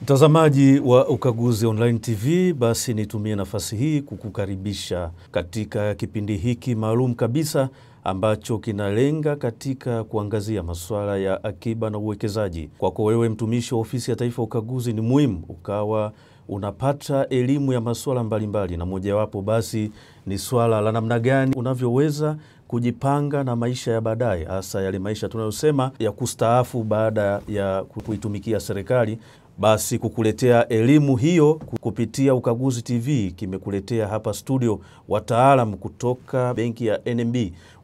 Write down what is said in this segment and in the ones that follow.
Mtazamaji wa Ukaguzi Online TV, basi nitumie nafasi hii kukukaribisha katika kipindi hiki maalum kabisa ambacho kinalenga katika kuangazia masuala ya akiba na uwekezaji. Kwako wewe mtumishi wa Ofisi ya Taifa Ukaguzi, ni muhimu ukawa unapata elimu ya masuala mbalimbali, na mojawapo basi ni swala la namna gani unavyoweza kujipanga na maisha ya baadaye, hasa yale maisha tunayosema ya kustaafu baada ya kuitumikia serikali. Basi kukuletea elimu hiyo kupitia Ukaguzi TV kimekuletea hapa studio wataalamu kutoka benki ya NMB.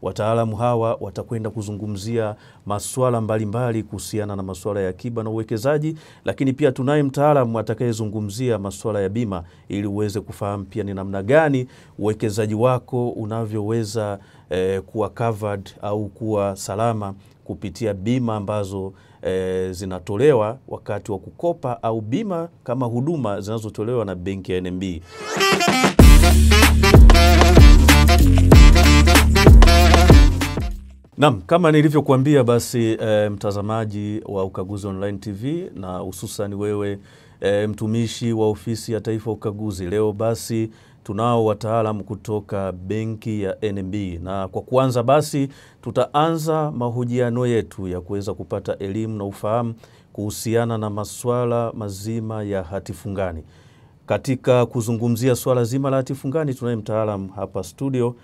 Wataalamu hawa watakwenda kuzungumzia masuala mbalimbali kuhusiana na masuala ya akiba na uwekezaji, lakini pia tunaye mtaalamu atakayezungumzia masuala ya bima ili uweze kufahamu pia ni namna gani uwekezaji wako unavyoweza kuwa covered au kuwa salama kupitia bima ambazo zinatolewa wakati wa kukopa au bima kama huduma zinazotolewa na benki ya NMB. Naam, kama nilivyokuambia basi mtazamaji wa Ukaguzi Online TV na hususan wewe mtumishi wa Ofisi ya Taifa Ukaguzi, leo basi tunao wataalamu kutoka benki ya NMB, na kwa kuanza basi tutaanza mahojiano yetu ya kuweza kupata elimu na ufahamu kuhusiana na masuala mazima ya hati fungani. Katika kuzungumzia swala zima la hati fungani tunaye mtaalamu hapa studio,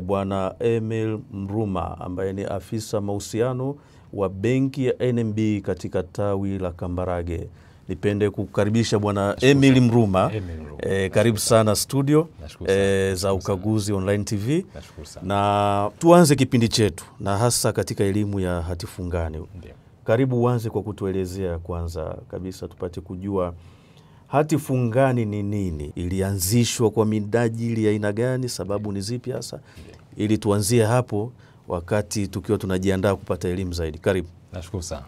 Bwana Emil Mruma ambaye ni afisa mahusiano wa benki ya NMB katika tawi la Kambarage. Nipende kukaribisha Bwana Emil Mruma. Karibu sana studio za Ukaguzi Online TV. Na tuanze kipindi chetu na hasa katika elimu ya hati fungani. Karibu uanze kwa kutuelezea kwanza kabisa tupate kujua hati fungani ni nini, ilianzishwa kwa minajili ya aina gani, sababu ni zipi hasa, ili tuanzie hapo wakati tukiwa tunajiandaa kupata elimu zaidi. Karibu. Nashukuru sana.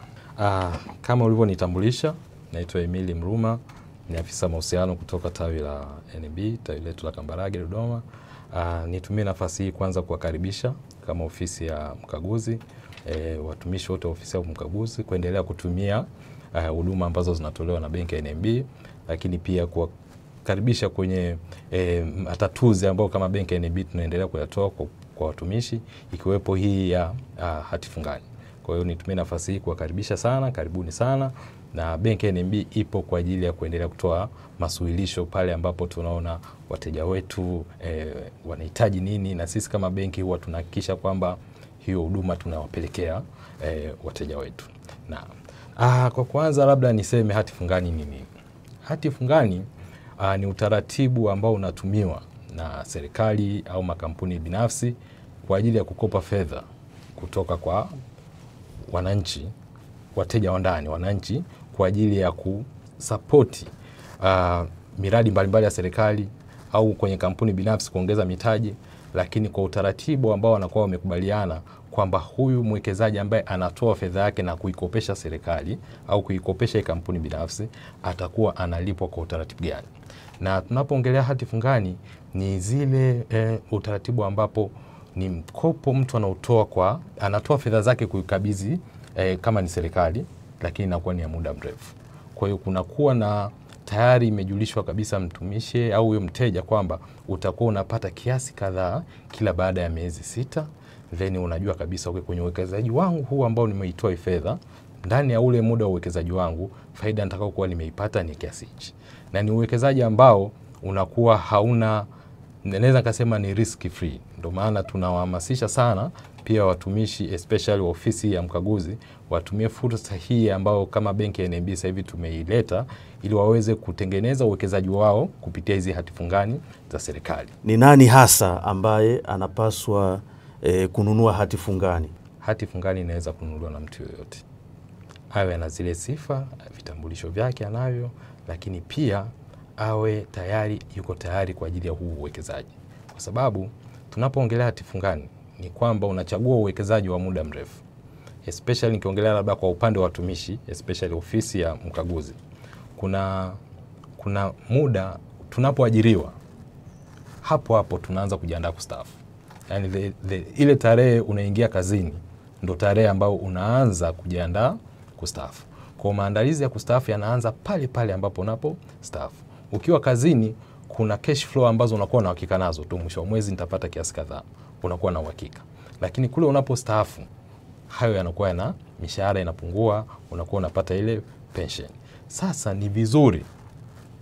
Kama ulivyonitambulisha, naitwa Emil Mruma, ni afisa mahusiano kutoka tawi la NMB, tawi letu la Kambarage Dodoma. Nitumie nafasi hii kwanza kuwakaribisha kama ofisi ya mkaguzi, watumishi wote wa ofisi ya mkaguzi kuendelea kutumia huduma ambazo zinatolewa na benki ya NMB, lakini pia kuwakaribisha kwenye matatuzi ambao kama benki ya NMB tunaendelea kuyatoa kwa watumishi, ikiwepo hii ya hati fungani. Kwa hiyo nitumie nafasi hii kuwakaribisha sana, karibuni sana, na benki ya NMB ipo kwa ajili ya kuendelea kutoa masuluhisho pale ambapo tunaona wateja wetu wanahitaji nini, na sisi kama benki huwa tunahakikisha kwamba hiyo huduma tunawapelekea wateja wetu. Na kwa kwanza labda niseme hati fungani ni nini. Hati fungani ni utaratibu ambao unatumiwa na serikali au makampuni binafsi kwa ajili ya kukopa fedha kutoka kwa wananchi, wateja wa ndani, wananchi, kwa ajili ya kusapoti miradi mbalimbali ya serikali au kwenye kampuni binafsi kuongeza mitaji, lakini kwa utaratibu ambao wanakuwa wamekubaliana kwamba huyu mwekezaji ambaye anatoa fedha yake na kuikopesha serikali au kuikopesha kampuni binafsi atakuwa analipwa kwa utaratibu gani. Na tunapoongelea hati fungani ni zile utaratibu ambapo ni mkopo mtu anatoa fedha zake kuikabidhi kama ni serikali, lakini inakuwa ni ya muda mrefu. Kwa hiyo kunakuwa na tayari imejulishwa kabisa mtumishi au huyo mteja kwamba utakuwa unapata kiasi kadhaa kila baada ya miezi 6, then unajua kabisa kwenye uwekezaji wangu huu ambao nimeitoa fedha, ndani ya ule muda wa uwekezaji wangu faida nitakao kuwa nimeipata ni kiasi hichi. Na ni uwekezaji ambao unakuwa hauna, naweza kusema ni risk free. Ndio maana tunawahamasisha sana pia watumishi especially wa ofisi ya mkaguzi watumie fursa hii ambao kama benki ya NMB sasa hivi tumeileta ili waweze kutengeneza uwekezaji wao kupitia hizi hati fungani za serikali. Ni nani hasa ambaye anapaswa kununua hati fungani? Hati fungani inaweza kununuliwa na mtu yoyote, awe na zile sifa, vitambulisho vyake anavyo, lakini pia awe yuko tayari kwa ajili ya huu uwekezaji. Kwa sababu tunapoongelea hati fungani ni kwamba unachagua uwekezaji wa muda mrefu, especially nikiongelea labda kwa upande wa watumishi, especially ofisi ya mkaguzi. Kuna muda tunapoajiriwa hapo tunaanza kujiandaa kustaafu. Yani ile tarehe unaingia kazini ndo tarehe ambayo unaanza kujiandaa kustaafu. Kwa maandalizi ya kustaafu yanaanza pale pale ambapo unapo staafu. Ukiwa kazini kuna cash flow ambazo unakuwa na uhakika nazo tu, mwisho wa mwezi nitapata kiasi kadhaa, unakuwa na uhakika. Lakini kule unapo staafu hayo yanakuwa na mishahara inapungua, unakuwa unapata ile pension. Sasa ni vizuri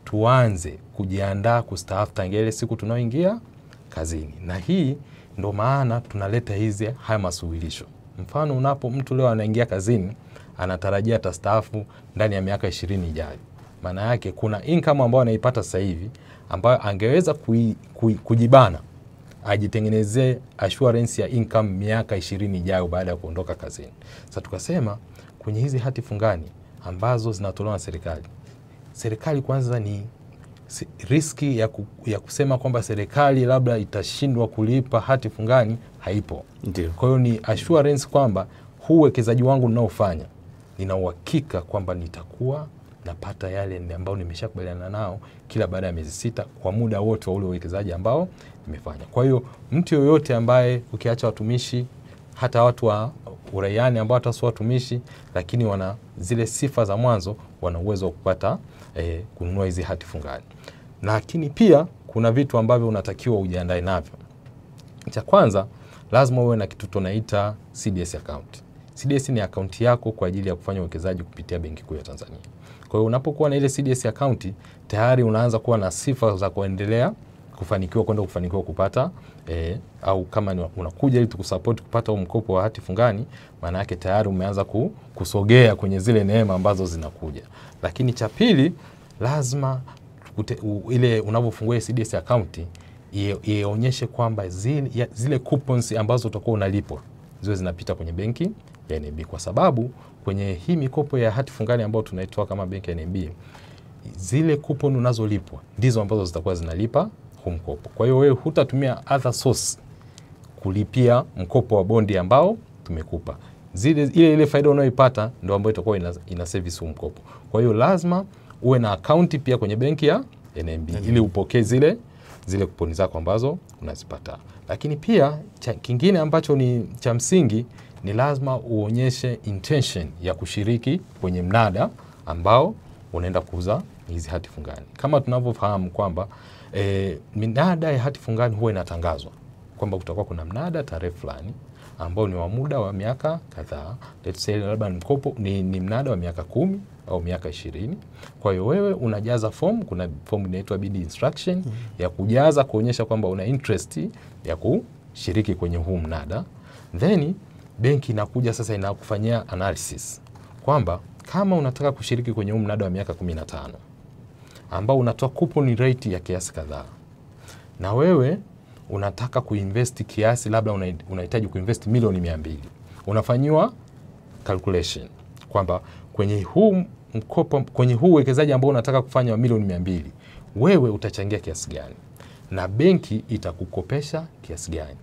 tuanze kujiandaa kustaafu tangia ile siku tunaoingia kazini. Na hii ndo maana tunaleta haya masuluhisho. Mfano mtu leo anaingia kazini anatarajia atastaafu ndani ya miaka 20 ijayo. Maana yake kuna income ambayo anaipata sasa hivi ambayo angeweza kujibana ajitengenezee assurance ya income miaka 20 ijayo baada ya kuondoka kazini. Sasa tukasema kwenye hizi hati fungani ambazo zinatolewa na serikali kwanza ni riski ya kusema kwamba serikali labda itashindwa kulipa hati fungani haipo. Ndiyo. Kwa hiyo ni assurance kwamba huu uwekezaji wangu ninaofanya nina uhakika kwamba nitakuwa napata yale ambao nimeshakubaliana nao kila baada ya miezi 6 kwa muda wote wa ule uwekezaji ambao nimefanya. Kwa hiyo mtu yoyote ambaye ukiacha watumishi, hata watu wa uraiani ambao hata sio watumishi lakini wana zile sifa za mwanzo, wana uwezo wa kupata kununua hizi hati fungani. Lakini pia kuna vitu ambavyo unatakiwa ujiandae navyo. Cha kwanza lazima uwe na kitu tunaita CDS account. CDS ni account yako kwa ajili ya kufanya uwekezaji kupitia Benki Kuu ya Tanzania. Kwa hiyo unapokuwa na ile CDS account tayari unaanza kuwa na sifa za kuendelea kufanikiwa kupata au kama unakuja ili tukusupport kupata mkopo wa hati fungani, maana yake tayari umeanza kusogea kwenye zile neema ambazo zinakuja. Lakini cha pili lazima ile unapofungua CDS account ionyeshe kwamba zile coupons ambazo utakuwa unalipwa ziwe zinapita kwenye benki ya NMB, kwa sababu kwenye hii mikopo ya hati fungani ambayo tunaitoa kama benki ya NMB, zile coupon unazolipwa ndizo ambazo zitakuwa zinalipa huu mkopo. Kwa hiyo wewe hutatumia other source kulipia mkopo wa bondi ambao tumekupa. Ile faida unayoipata ndio ambayo itakuwa ina service huu mkopo. Kwa hiyo lazima uwe na account pia kwenye benki ya NMB ili upokee zile kuponi zako ambazo unazipata. Lakini pia kingine ambacho ni cha msingi ni lazima uonyeshe intention ya kushiriki kwenye mnada ambao unaenda kuuza hizi hati fungani. Kama tunavyofahamu kwamba minada ya hati fungani huwa inatangazwa kwamba kutakuwa kuna mnada tarehe fulani ambao ni wa muda wa miaka kadhaa. Let's say labda mkopo ni mnada wa miaka 10 au miaka 20. Kwa hiyo wewe unajaza form, kuna form inaitwa bid instruction ya kujaza kuonyesha kwamba una interest ya kushiriki kwenye huu mnada. Then benki inakuja sasa inakufanyia analysis kwamba kama unataka kushiriki kwenye huu mnada wa miaka 15 ambao unatoa coupon rate ya kiasi kadhaa, na wewe unataka kuinvest kiasi, labda unahitaji kuinvest milioni 200, unafanyiwa calculation kwamba kwenye huu mkopo, kwenye huu uwekezaji ambao unataka kufanya wa milioni 200, wewe utachangia kiasi gani na benki itakukopesha kiasi gani,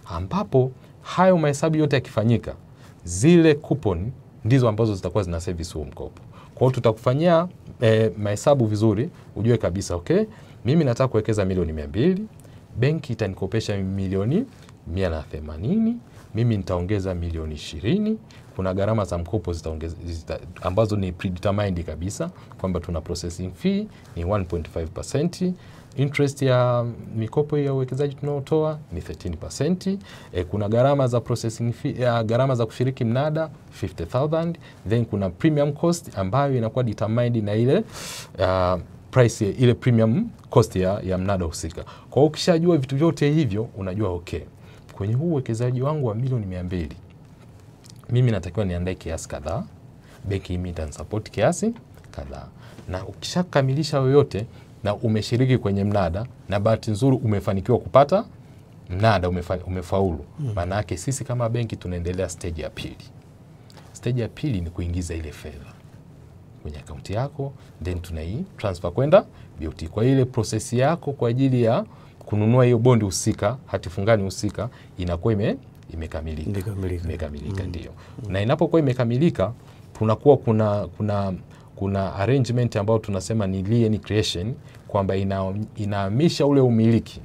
ambapo hayo mahesabu yote yakifanyika, zile coupon ndizo ambazo zitakuwa zina service huo mkopo. Kwa hiyo tutakufanyia mahesabu vizuri, ujue kabisa okay, mimi nataka kuwekeza milioni 200, benki itanikopesha milioni 180, mimi nitaongeza milioni 20, kuna gharama za mkopo ambazo ni predetermined kabisa kwamba tuna processing fee ni 1.5%, interest ya mikopo ya uwekezaji tunaotoa ni 13%, kuna gharama za processing fee, gharama za kushiriki mnada 50,000, then kuna premium cost ambayo inakuwa determined na ile price, ile premium cost ya mnada husika. Kwa hiyo ukishajua vitu vyote hivyo unajua okay, kwenye huu uwekezaji wangu wa milioni 200 mimi natakiwa niandae kiasi kadhaa, benki mimi itanisupport kiasi kadhaa. Na ukishakamilisha yote na umeshiriki kwenye mnada na bahati nzuri umefanikiwa kupata mnada, umefaulu, maana yake sisi kama benki tunaendelea stage ya pili. Stage ya pili ni kuingiza ile fedha kwenye akaunti yako, then tunai transfer kwenda BOT. Kwa ile process yako kwa ajili ya kununua hiyo bondi husika, hati fungani husika, inakuwa imekamilika. Ndio. Na inapokuwa imekamilika, tunakuwa kuna arrangement ambayo tunasema ni lien creation, kwamba inahamisha ule umiliki,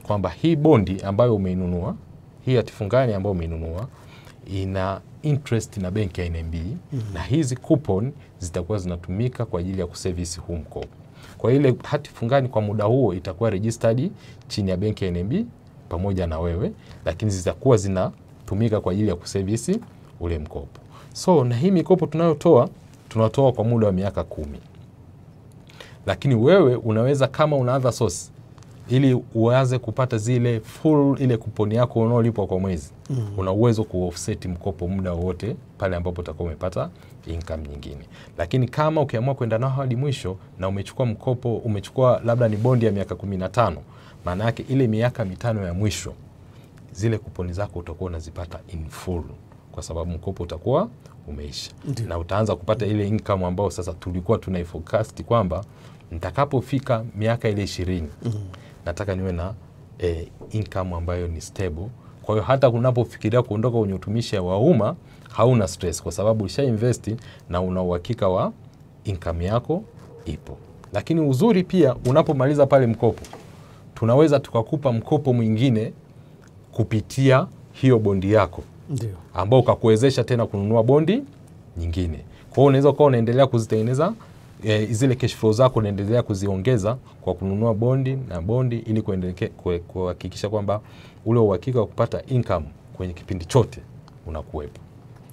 kwamba hii bondi ambayo umeinunua, hii hati fungani ambayo umeinunua, ina interest na benki ya NMB na hizi coupon zitakuwa zinatumika kwa ajili ya kuservice huu mkopo. Kwa ile hati fungani kwa muda huo itakuwa registered chini ya benki ya NMB pamoja na wewe, lakini zitakuwa zinatumika kwa ajili ya kuservice ule mkopo. So na hii mikopo tunatoa kwa muda wa miaka 10. Lakini wewe unaweza kama una other source ili uanze kupata zile full ile kuponi yako unaolipwa kwa mwezi. Una uwezo ku-offset mkopo muda wote pale ambapo utakuwa umepata income nyingine. Lakini kama ukiamua kwenda nao hadi mwisho na umechukua mkopo, umechukua labda ni bondi ya miaka 15, maana yake ile miaka 5 ya mwisho zile kuponi zako utakuwa unazipata in full kwa sababu mkopo utakuwa umeisha. Na utaanza kupata ile income ambayo sasa tulikuwa tunaiforecast kwamba nitakapofika miaka ile 20 nataka niwe na income ambayo ni stable. Kwa hiyo hata unapofikiria kuondoka kwenye utumishi wa umma hauna stress kwa sababu usha invest na una uhakika wa income yako ipo. Lakini uzuri pia unapomaliza pale mkopo tunaweza tukakupa mkopo mwingine kupitia hiyo bondi yako. Ndio. Ambao ukakuwezesha tena kununua bondi nyingine. Kwa hiyo unaweza kuwa unaendelea kuzitengeneza zile cash flow zako unaendelea kuziongeza kwa kununua bondi na bondi ili kuhakikisha kwamba ule uhakika wa kupata income kwenye kipindi chote unakuwepo.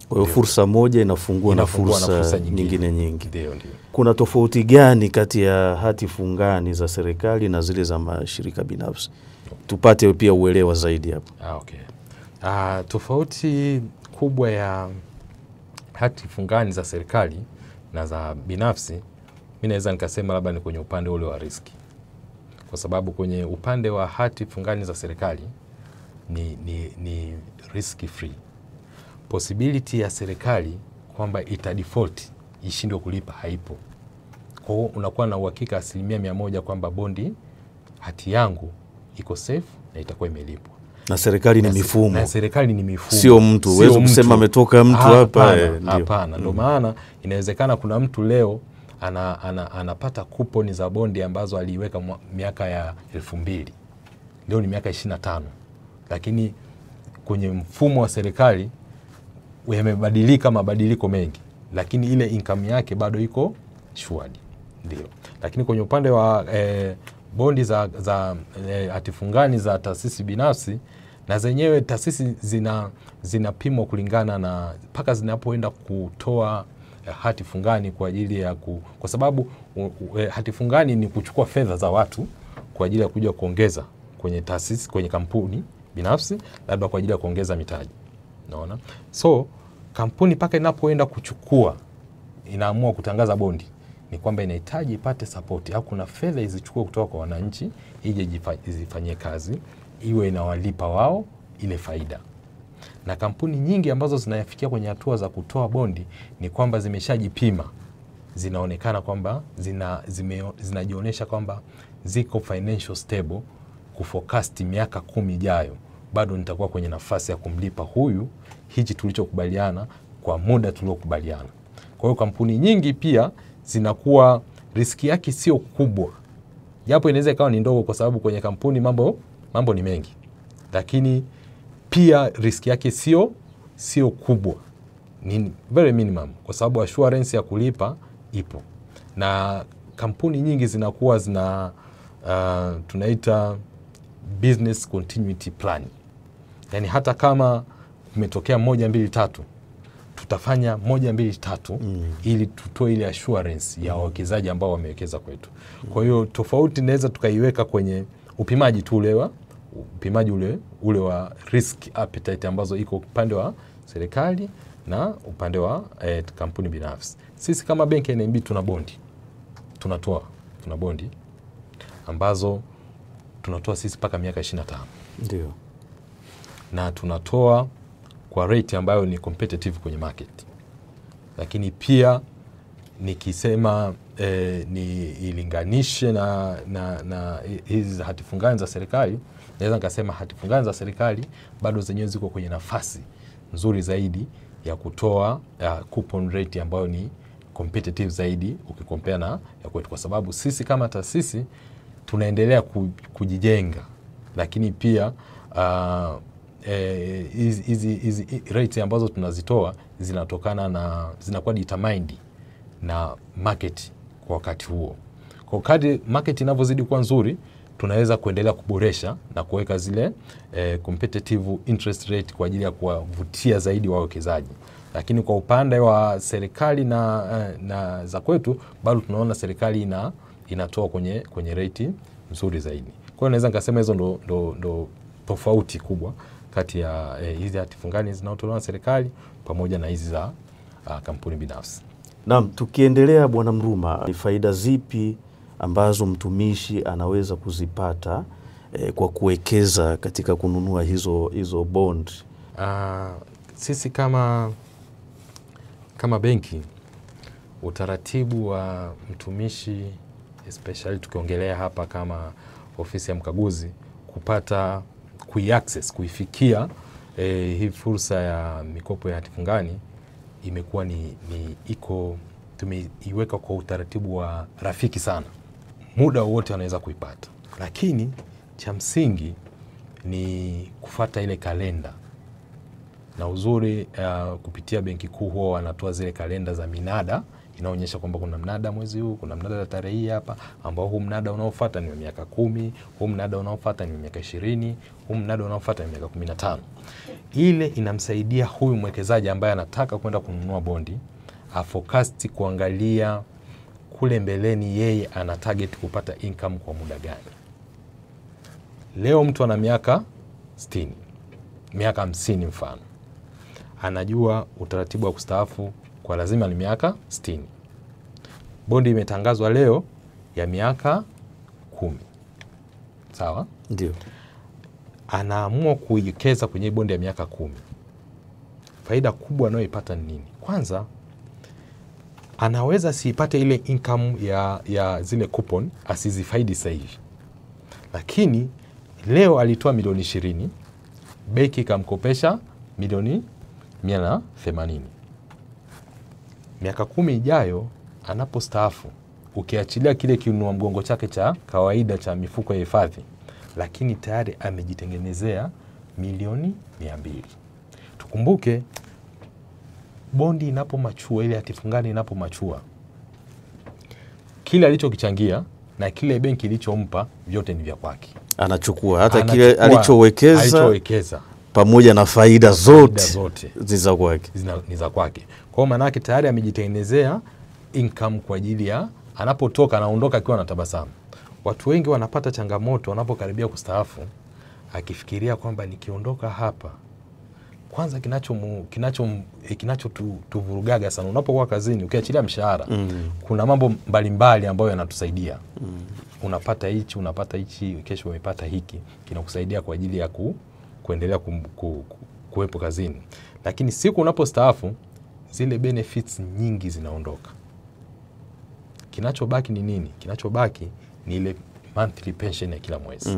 Kwa hiyo fursa moja inafungua na fursa nyingine nyingi. Ndio. Kuna tofauti gani kati ya hati fungani za serikali na zile za mashirika binafsi? Tupate pia uelewa zaidi hapo. Okay. Tofauti kubwa ya hati fungani za serikali na za binafsi, mimi naweza nikasema labda ni kwenye upande ule wa riski. Kwa sababu kwenye upande wa hati fungani za serikali ni risk free. Possibility ya serikali kwamba ita default ishindwe kulipa haipo. Kwa hiyo unakuwa na uhakika 100% kwamba bondi hati yangu iko safe na itakuwa imelipwa. Na serikali ni mifumo. Na serikali ni mifumo. Sio mtu. Uwezo kusema ametoka mtu hapa. Hapana. Ndio maana inawezekana kuna mtu leo anapata kuponi za bondi ambazo aliweka miaka ya 2000. Leo ni miaka 25. Lakini kwenye mfumo wa serikali yamebadilika mabadiliko mengi. Lakini ile income yake bado iko shwari. Ndio. Lakini kwenye upande wa bondi za hatifungani za taasisi binafsi na zenyewe taasisi zinapimwa kulingana na mpaka zinapoenda kutoa hatifungani kwa ajili ya kwa sababu hatifungani ni kuchukua fedha za watu kwa ajili ya kuja kuongeza kwenye taasisi, kwenye kampuni binafsi, labda kwa ajili ya kuongeza mitaji. Unaona? So kampuni mpaka inapoenda kuchukua inaamua kutangaza bondi ni kwamba inahitaji ipate support au kuna fedha izichukue kutoka kwa wananchi ije izifanyie kazi iwe inawalipa wao ile faida. Na kampuni nyingi ambazo zinafikia kwenye hatua za kutoa bondi ni kwamba zimeshajipima, zinaonekana kwamba zinajionyesha kwamba ziko financial stable kuforecast miaka 10 ijayo bado nitakuwa kwenye nafasi ya kumlipa huyu hichi tulichokubaliana kwa muda tuliokubaliana. Kwa hiyo kampuni nyingi pia zinakuwa riski yake sio kubwa. Japo inaweza ikawa ni ndogo kwa sababu kwenye kampuni mambo ni mengi. Lakini pia riski yake sio kubwa. Ni very minimum kwa sababu assurance ya kulipa ipo. Na kampuni nyingi zinakuwa tunaita business continuity plan. Yaani hata kama umetokea 1 2 3 tutafanya 1 2 3 ili tutoe ile assurance ya wawekezaji ambao wamewekeza kwetu. Kwa hiyo tofauti inaweza tukaiweka kwenye upimaji tu upimaji ule wa risk appetite ambazo iko upande wa serikali na upande wa kampuni binafsi. Sisi kama benki NMB tuna bondi ambazo tunatoa sisi mpaka miaka 25. Ndio. Na tunatoa kwa rate ambayo ni competitive kwenye market. Lakini pia nikisema ni ilinganishe na hizi hatifungani za serikali, naweza nikasema hatifungani za serikali bado zenyewe ziko kwenye nafasi nzuri zaidi ya kutoa coupon rate ambayo ni competitive zaidi ukikompea na ya kwetu, kwa sababu sisi kama taasisi tunaendelea kujijenga, lakini pia hizi rates ambazo tunazitoa zinakuwa determined na market kwa wakati huo. Kwa kadri market inavyozidi kuwa nzuri, tunaweza kuendelea kuboresha na kuweka zile competitive interest rate kwa ajili ya kuwavutia zaidi wawekezaji. Lakini kwa upande wa serikali na za kwetu, bado tunaona serikali inatoa kwenye rate nzuri zaidi. Kwa hiyo naweza nikasema hizo ndo tofauti kubwa kati ya hizi hati fungani zinazotolewa na serikali pamoja na hizi za kampuni binafsi. Naam, tukiendelea Bwana Mruma, ni faida zipi ambazo mtumishi anaweza kuzipata kwa kuwekeza katika kununua hizo bond? Sisi kama benki, utaratibu wa mtumishi, especially tukiongelea hapa kama ofisi ya mkaguzi, kuifikia hii fursa ya mikopo ya hati fungani imekuwa tumeiweka kwa utaratibu wa rafiki sana. Muda wote anaweza kuipata. Lakini cha msingi ni kufuata ile kalenda. Na uzuri kupitia Benki Kuu huwa wanatoa zile kalenda za minada, inaonyesha kwamba kuna mnada mwezi huu, kuna mnada tarehe hii hapa, ambao huu mnada unaofuata ni wa miaka 10, huu mnada unaofuata ni miaka 20, huu mnada unaofuata ni miaka 15. Ile inamsaidia huyu mwekezaji ambaye anataka kwenda kununua bondi forecast, kuangalia kule mbeleni yeye ana target kupata income kwa muda gani. Leo mtu ana miaka 60, miaka 50 mfano, anajua utaratibu wa kustaafu kwa lazima ni miaka 60. Bondi imetangazwa leo ya miaka 10. Sawa? Ndio. Anaamua kuiwekeza kwenye bondi ya miaka 10. Faida kubwa anayoipata ni nini? Kwanza, anaweza siipate ile income ya zile coupon, asizifaidi sasa hivi. Lakini leo alitoa milioni 20, benki ikamkopesha milioni 180. Miaka 10 ijayo anapostaafu, ukiachilia kile kiunua mgongo chake cha kawaida cha mifuko ya hifadhi, lakini tayari amejitengenezea milioni 200. Tukumbuke bondi inapomachua, ile hati fungani inapomachua, kile alichokichangia na kile benki ilichompa vyote ni vya kwake. Anachukua hata kile alichowekeza pamoja na faida zote ni za kwake. Kwa maana yake tayari amejitengenezea income kwa ajili ya anapotoka, anaondoka akiwa na tabasamu. Watu wengi wanapata changamoto wanapokaribia kustaafu, akifikiria kwamba nikiondoka hapa, kwanza kinachotuvurugaga sana unapokuwa kazini, ukiachilia mshahara, kuna mambo mbalimbali ambayo yanatusaidia. Unapata hichi, kesho umepata hiki, kinakusaidia kwa ajili ya kuendelea kuwepo kazini. Lakini siku unapostaafu, zile benefits nyingi zinaondoka. Kinachobaki ni nini? Kinachobaki ni ile monthly pension ya kila mwezi.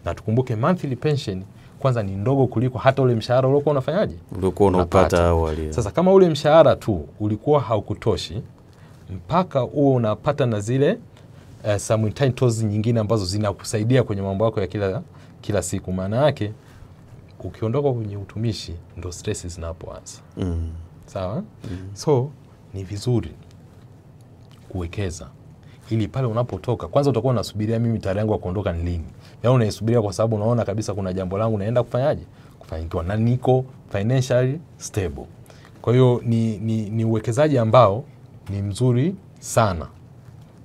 Na tukumbuke monthly pension kwanza ni ndogo kuliko hata ule mshahara uliokuwa unafanyaje? Ulikuwa unapata awali. Sasa kama ule mshahara tu ulikuwa haukutoshi, mpaka uwe unapata na zile some entitlements nyingine ambazo zinakusaidia kwenye mambo yako ya kila siku, maana yake ukiondoka kwenye utumishi ndo stress zinapoanza. Sawa? So ni vizuri kuwekeza ili pale unapotoka, kwanza utakuwa unasubiria mimi tarehe yangu ya kuondoka ni lini. Yaani unaisubiria kwa sababu unaona kabisa kuna jambo langu naenda kufanyaje? Kufanikiwa na niko financially stable. Kwa hiyo ni uwekezaji ambao ni mzuri sana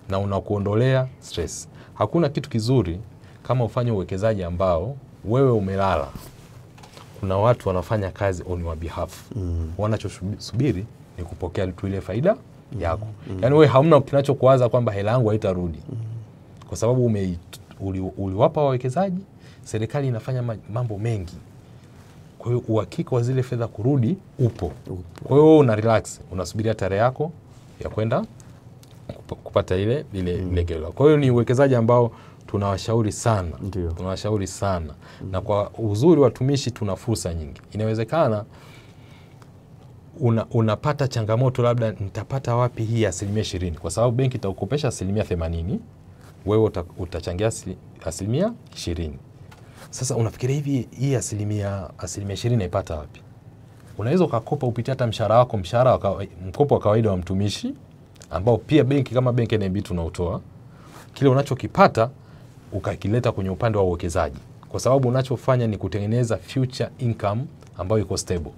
na unakuondolea stress. Hakuna kitu kizuri kama ufanye uwekezaji ambao wewe umelala. Kuna watu wanafanya kazi on your behalf. Wanachosubiri ni kupokea tu ile faida yako. Yaani wewe hamna kinachokuwaza kwamba hela yangu haitarudi. Kwa sababu uliwapa wawekezaji, serikali inafanya mambo mengi. Kwa hiyo uhakika wa zile fedha kurudi upo. Kwa hiyo una relax, unasubiria tarehe yako ya kwenda kupata ile gela. Kwa hiyo ni uwekezaji ambao tunawashauri sana. Ndiyo. Tunawashauri sana. Na kwa uzuri watumishi tuna fursa nyingi. Inawezekana unapata changamoto, labda nitapata wapi hii 20%? Kwa sababu benki itakukopesha 80%, wewe utachangia 20%. Sasa unafikiria hivi hii asilimia 20 naipata wapi? Unaweza ukakopa upitia hata mshahara wako, mkopo wa kawaida wa mtumishi ambao pia benki kama benki NMB tunautoa. Kile unachokipata ukakileta kwenye upande wa uwekezaji, kwa sababu unachofanya ni kutengeneza future income ambayo iko stable.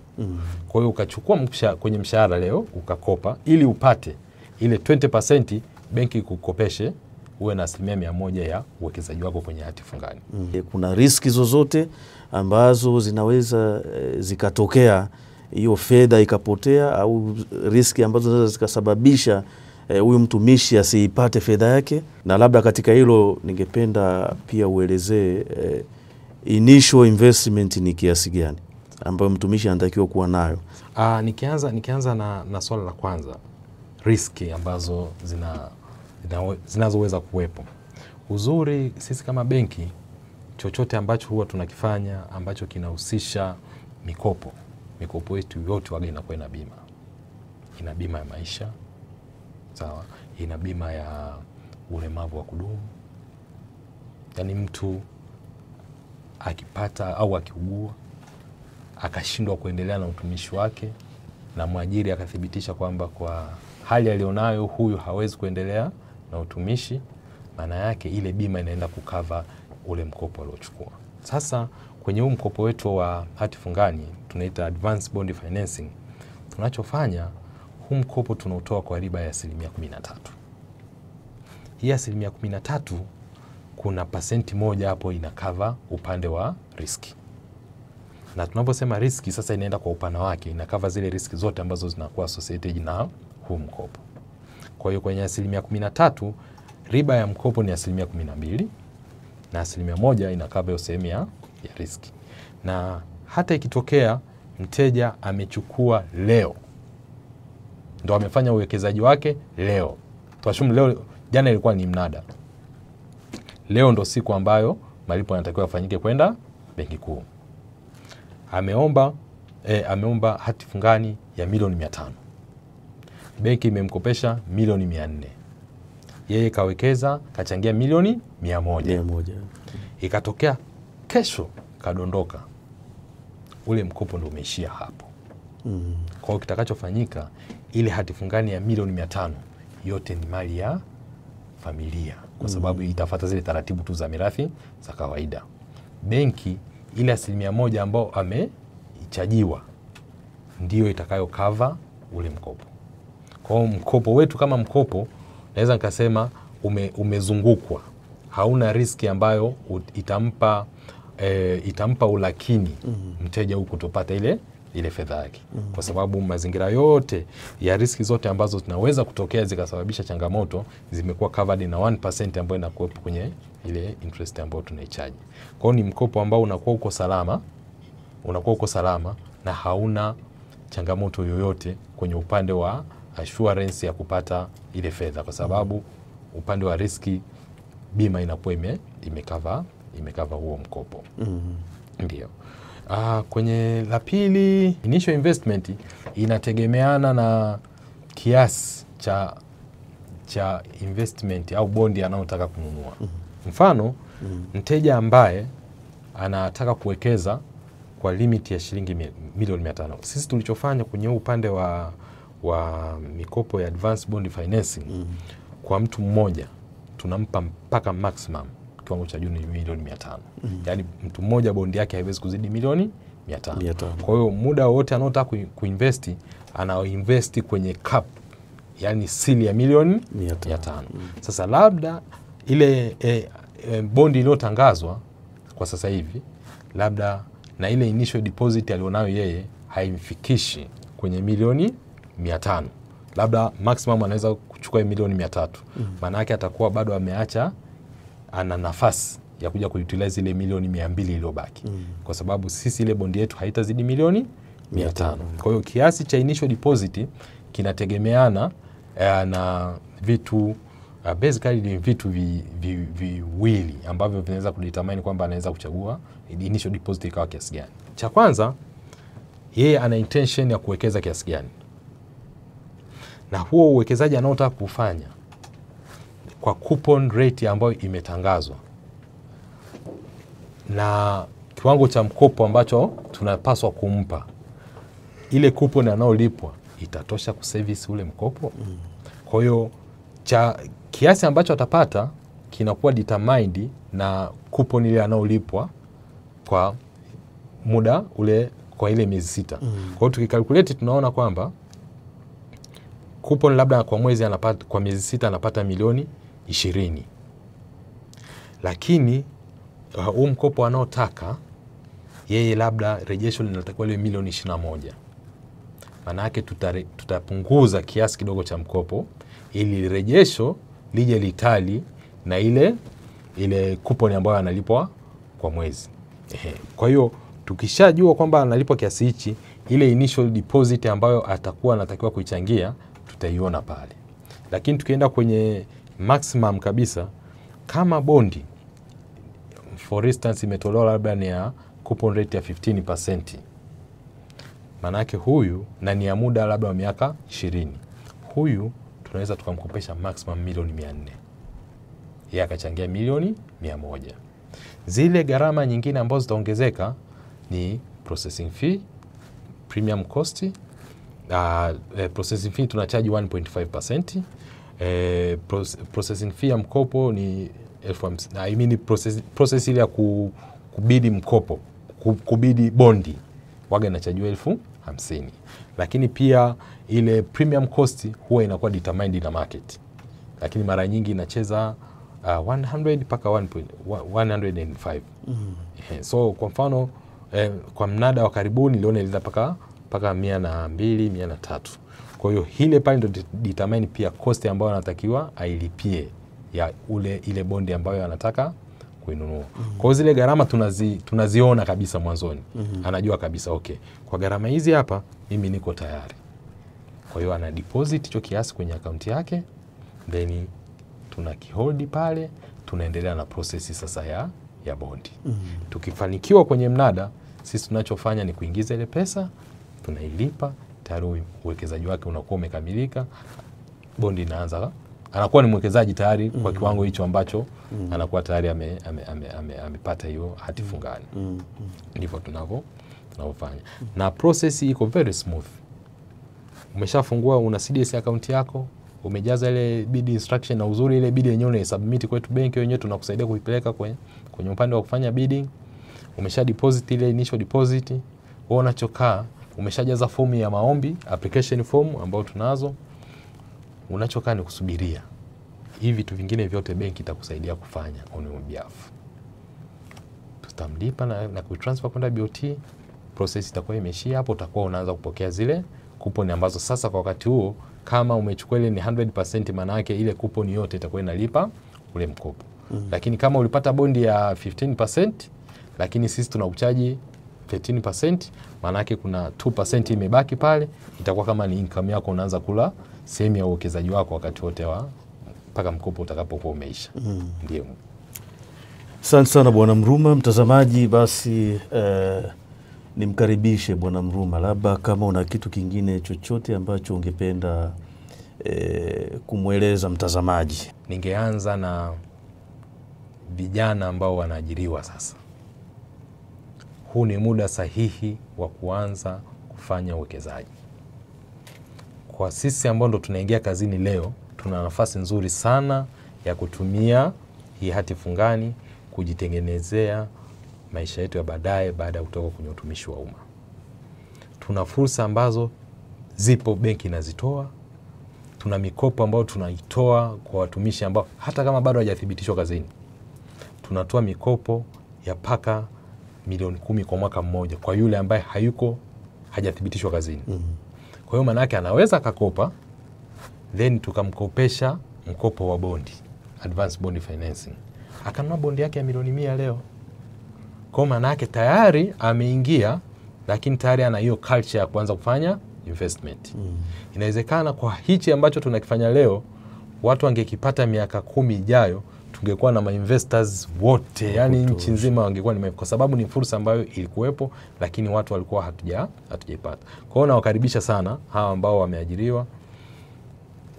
Kwa hiyo ukachukua kwenye mshahara leo ukakopa ili upate ile 20% benki kukopeshe uwe na 100% ya uwekezaji wako kwenye hati fungani. Kuna riski zozote ambazo zinaweza zikatokea hiyo fedha ikapotea, au riski ambazo zinaweza zikasababisha huyu mtumishi asiipate fedha yake? Na labda katika hilo ningependa pia uelezee initial investment ni kiasi gani ambayo mtumishi anatakiwa kuwa nayo? Nikianza na swala la kwanza, riski ambazo zinazoweza kuwepo. Uzuri sisi kama benki, chochote ambacho huwa tunakifanya ambacho kinahusisha mikopo yetu yote waga inakuwa ina bima. Ina bima ya maisha, sawa, ina bima ya ulemavu wa kudumu. Yaani mtu akipata au akiugua akashindwa kuendelea na utumishi wake na mwajiri akathibitisha kwamba kwa hali alionayo huyu hawezi kuendelea na utumishi, maana yake ile bima inaenda kukava ule mkopo aliochukua. Sasa kwenye huu mkopo wetu wa hati fungani tunaita advanced bond financing, tunachofanya huu mkopo tunautoa kwa riba ya 13%. Hii 13% kuna pasenti moja hapo inakava upande wa riski. Na tunaposema riski sasa inaenda kwa upana wake, inakava zile riski zote ambazo zinakuwa associated na huu mkopo. Kwa hiyo kwenye 13% riba ya mkopo ni 12% na 1% inakava hiyo sehemu ya riski. Na hata ikitokea mteja amechukua leo, ndo amefanya uwekezaji wake leo. Tuashumu leo, jana ilikuwa ni mnada. Leo ndo siku ambayo malipo yanatakiwa yafanyike kwenda benki kuu. Ameomba hati fungani ya milioni 500. Benki imemkopesha milioni 400. Yeye kawekeza, kachangia milioni 100. Ikatokea kesho kadondoka, ule mkopo ndo umeishia hapo. Kwa hiyo kitakachofanyika, ile hati fungani ya milioni 500 yote ni mali ya familia, kwa sababu itafuata zile taratibu tu za mirathi za kawaida. Benki ile 1% ambao ameichajiwa ndio itakayo cover ule mkopo. Kwa hiyo mkopo wetu kama mkopo, naweza nikasema umezungukwa, hauna riski ambayo itampa ulakini mteja huyu kutopata ile fedha yake, kwa sababu mazingira yote ya riski zote ambazo zinaweza kutokea zikasababisha changamoto zimekuwa covered na 1% ambayo inakuwa kwenye ile interest ambayo tunaichaji. Kwa hiyo ni mkopo ambao unakuwa uko salama na hauna changamoto yoyote kwenye upande wa assurance ya kupata ile fedha, kwa sababu upande wa riski bima inakuwa imekava huo mkopo. Ndio. Kwenye la pili, initial investment inategemeana na kiasi cha investment au bondi anayotaka kununua. Mfano, mteja ambaye anataka kuwekeza kwa limit ya shilingi milioni 500. Sisi tulichofanya kwenye upande wa mikopo ya advanced bond financing, kwa mtu mmoja tunampa mpaka maximum kiwango cha juu ni milioni 500. Yaani mtu mmoja bondi yake haiwezi kuzidi milioni 500. Kwa hiyo muda wote anaotaka kuinvest, anainvest kwenye cap, yani sili ya milioni 500. Sasa labda ile bondi iliyotangazwa kwa sasa hivi, labda na ile initial deposit alionayo yeye haimfikishi kwenye milioni 500. Labda maximum anaweza kuchukua milioni 300. Maana yake atakuwa bado ana nafasi ya kuja kuutilize ile milioni 200 iliyobaki. Kwa sababu sisi ile bondi yetu haitazidi milioni 500. Kwa hiyo kiasi cha initial deposit kinategemeana na vitu basically ni vitu viwili ambavyo vinaweza kudetermine kwamba anaweza kuchagua initial deposit ikawa kiasi gani. Cha kwanza, yeye ana intention ya kuwekeza kiasi gani, na huo uwekezaji anaotaka kufanya kwa coupon rate ambayo imetangazwa na kiwango cha mkopo ambacho tunapaswa kumpa, ile coupon anaolipwa itatosha kuservice ule mkopo. Kwa hiyo kiasi ambacho atapata kinakuwa determined na coupon ile anaolipwa kwa muda ule, kwa ile miezi 6. Kwa hiyo tukikalculate tunaona kwamba coupon labda kwa mwezi anapata, kwa miezi 6 anapata milioni 20. Lakini huu mkopo anaotaka yeye labda rejesho linatakiwa ile milioni 21. Maana yake tutapunguza kiasi kidogo cha mkopo ili rejesho lije litali na ile coupon ambayo analipwa kwa mwezi. Kwa hiyo tukishajua kwamba analipwa kiasi hichi, ile initial deposit ambayo atakuwa anatakiwa kuichangia tutaiona pale. Lakini tukienda kwenye maximum kabisa, kama bondi for instance imetolewa labda ni ya coupon rate ya 15%, maana yake huyu na ni ya muda labda wa miaka 20, huyu tunaweza tukamkopesha maximum milioni 400, yeye akachangia milioni 100. Zile gharama nyingine ambazo zitaongezeka ni processing fee, premium cost. Processing fee tunachaji 1.5%. Processing fee ya mkopo ni process ile ya kubidi mkopo, kubidi bondi waga inachajiwa 50,000. Lakini pia ile premium cost huwa inakuwa determined na market, lakini mara nyingi inacheza 100 mpaka 105. So kwa mfano kwa mnada wa karibuni niliona ilita mpaka 102, 103. Kwa hiyo ile pale ndio determine pia cost ambayo anatakiwa ailipie ya ile bondi ambayo anataka kuinunua. Kwa hiyo zile gharama tunaziona kabisa mwanzoni. Anajua kabisa okay, kwa gharama hizi hapa mimi niko tayari. Kwa hiyo ana deposit hicho kiasi kwenye akaunti yake, then tunakihold pale, tunaendelea na process sasa ya bondi. Tukifanikiwa kwenye mnada, sisi tunachofanya ni kuingiza ile pesa, tunailipa, tayari uwekezaji wake unakuwa umekamilika. Bondi inaanza, anakuwa ni mwekezaji tayari kwa kiwango hicho ambacho anakuwa tayari amepata hiyo hati fungani. Ndivyo tunavyofanya. Na process iko very smooth. Umeshafungua, una CDS account yako, umejaza ile bid instruction, na uzuri ile bid yenyewe unasubmit kwetu benki, wenyewe tunakusaidia kuipeleka kwenye upande wa kufanya bidding. Umesha deposit ile initial deposit, wewe unachokaa umeshajaza fomu ya maombi, application form ambayo tunazo. Unachokaa ni kusubiria. Hivi vitu vingine vyote benki itakusaidia kufanya on your behalf. Tutamlipa na kutransfer kwenda BOT, process itakuwa imeishia hapo, utakuwa unaanza kupokea zile coupon ambazo sasa kwa wakati huo kama umechukua ile ni 100%, maana yake ile coupon yote itakuwa inalipa ule mkopo. Lakini kama ulipata bondi ya 15%, lakini sisi tunakuchaji 13%, maana yake kuna 2% imebaki pale, itakuwa kama ni income yako, unaanza kula sehemu ya uwekezaji wako wakati wote mpaka mkopo utakapokuwa umeisha. Ndio. Asante sana Bwana Mruma. Mtazamaji, basi nimkaribishe Bwana Mruma, labda kama una kitu kingine chochote ambacho ungependa kumweleza mtazamaji. Ningeanza na vijana ambao wanaajiriwa sasa. Huu ni muda sahihi wa kuanza kufanya uwekezaji. Kwa sisi ambao ndo tunaingia kazini leo, tuna nafasi nzuri sana ya kutumia hii hati fungani kujitengenezea maisha yetu ya baadaye baada ya kutoka kwenye utumishi wa umma. Tuna fursa ambazo zipo benki inazitoa. Tuna mikopo ambayo tunaitoa kwa watumishi ambao hata kama bado hawajathibitishwa kazini. Tunatoa mikopo ya paka milioni 10 kwa mwaka mmoja kwa yule ambaye hajathibitishwa kazini. Kwa hiyo maana yake anaweza akakopa, then tukamkopesha mkopo wa bondi, advance bond financing. Akanunua bondi yake ya milioni 100 leo. Kwa hiyo maana yake tayari ameingia, lakini tayari ana hiyo culture ya kuanza kufanya investment. Inawezekana kwa hichi ambacho tunakifanya leo, watu wangekipata miaka 10 ijayo, tungekuwa na investors wote, yani nchi nzima wangekuwa kwa sababu ni fursa ambayo ilikuwepo, lakini watu walikuwa hatujaipata. Kwa hiyo nawakaribisha sana hawa ambao wameajiriwa,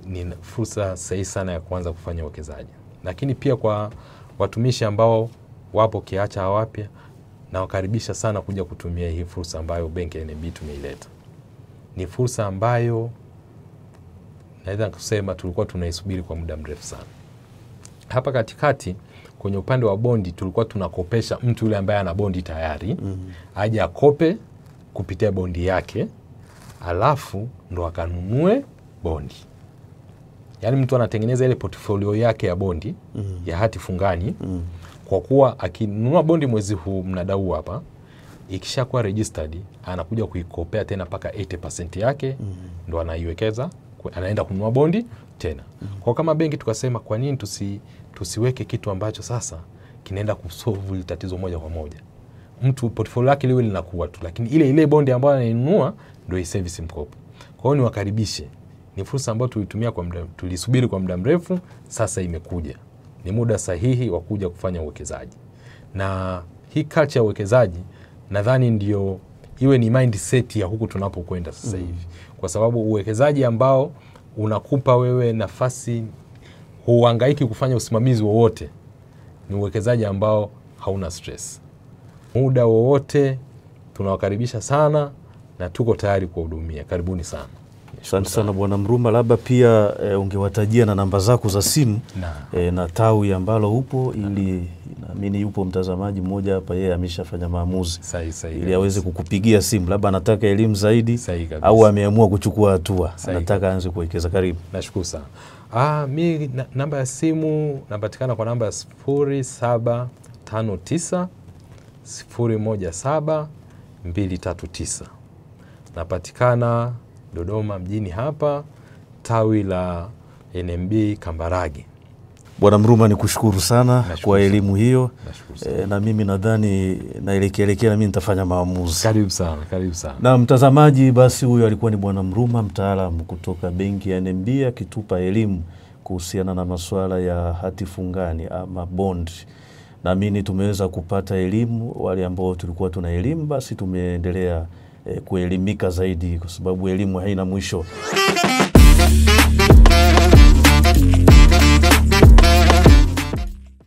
ni fursa sahihi sana ya kuanza kufanya uwekezaji. Lakini pia kwa watumishi ambao wapo kiacha wapya, na wakaribisha sana kuja kutumia hii fursa ambayo benki ya NMB tumeileta. Ni fursa ambayo naweza kusema tulikuwa tunaisubiri kwa muda mrefu sana. Hapa katikati kwenye upande wa bondi tulikuwa tunakopesha mtu yule ambaye ana bondi tayari, aje akope kupitia bondi yake, alafu ndo akanunue bondi. Yaani mtu anatengeneza ile portfolio yake ya bondi ya hati fungani, kwa kuwa akinunua bondi mwezi huu mnadau hapa, ikishakuwa registered anakuja kuikopea tena paka 80% yake, ndo anaiwekeza, anaenda kununua bondi tena. Kwa kama benki tukasema kwa nini tusiweke kitu ambacho sasa kinaenda kusolve tatizo moja kwa moja. Mtu portfolio yake liwe linakuwa tu, lakini ile bondi ambayo anainunua ndio i-service mkopo. Kwa hiyo niwakaribishe. Ni fursa ambayo tulisubiri kwa muda mrefu, sasa imekuja. Ni muda sahihi wa kuja kufanya uwekezaji. Na hii culture ya uwekezaji nadhani ndio iwe ni mindset ya huku tunapokwenda sasa hivi. Kwa sababu uwekezaji ambao unakupa wewe nafasi, huhangaiki kufanya usimamizi wowote, ni uwekezaji ambao hauna stress. Muda wowote tunawakaribisha sana na tuko tayari kuwahudumia. Karibuni sana. Asante sana Bwana Mruma, labda pia ungewatajia na namba zako za simu na tawi ambalo upo, ili naamini yupo mtazamaji mmoja hapa, yeye ameshafanya maamuzi ili aweze kukupigia simu, labda anataka elimu zaidi au ameamua kuchukua hatua, anataka aanze kuwekeza. Karibu. Nashukuru sana. Mimi namba ya simu napatikana kwa namba 0759 017 239. Napatikana Dodoma mjini hapa, tawi la NMB Kambarage. Bwana Mruma, nikushukuru sana kwa elimu hiyo. Na mimi nadhani naelekea na mimi nitafanya maamuzi. Karibu sana, karibu sana. Na mtazamaji, basi huyo alikuwa ni Bwana Mruma, mtaalamu kutoka benki ya NMB, akitupa elimu kuhusiana na masuala ya hati fungani ama bond. Naamini tumeweza kupata elimu, wale ambao tulikuwa tuna elimu basi tumeendelea kuelimika zaidi, kwa sababu elimu haina mwisho.